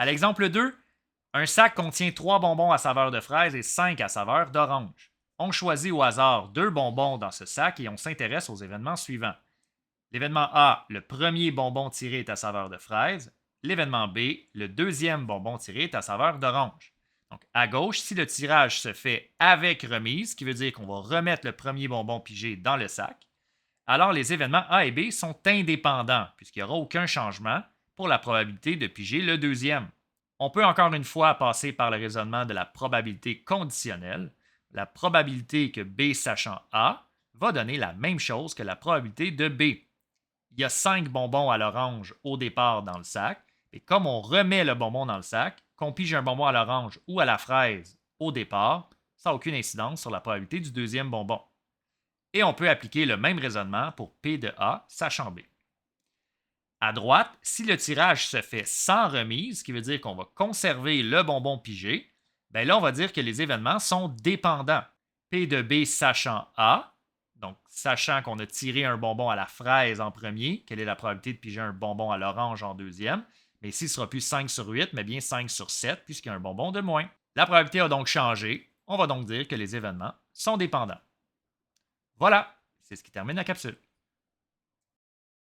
À l'exemple 2, un sac contient 3 bonbons à saveur de fraise et 5 à saveur d'orange. On choisit au hasard 2 bonbons dans ce sac et on s'intéresse aux événements suivants. L'événement A, le premier bonbon tiré est à saveur de fraise. L'événement B, le deuxième bonbon tiré est à saveur d'orange. Donc, à gauche, si le tirage se fait avec remise, ce qui veut dire qu'on va remettre le premier bonbon pigé dans le sac, alors les événements A et B sont indépendants, puisqu'il n'y aura aucun changement pour la probabilité de piger le deuxième. On peut encore une fois passer par le raisonnement de la probabilité conditionnelle. La probabilité que B sachant A va donner la même chose que la probabilité de B. Il y a 5 bonbons à l'orange au départ dans le sac, et comme on remet le bonbon dans le sac, qu'on pige un bonbon à l'orange ou à la fraise au départ, ça n'a aucune incidence sur la probabilité du deuxième bonbon. Et on peut appliquer le même raisonnement pour P de A, sachant B. À droite, si le tirage se fait sans remise, ce qui veut dire qu'on va conserver le bonbon pigé, bien là, on va dire que les événements sont dépendants. P de B sachant A, donc sachant qu'on a tiré un bonbon à la fraise en premier, quelle est la probabilité de piger un bonbon à l'orange en deuxième? Mais ici, ce sera plus 5 sur 8, mais bien 5 sur 7, puisqu'il y a un bonbon de moins. La probabilité a donc changé. On va donc dire que les événements sont dépendants. Voilà, c'est ce qui termine la capsule.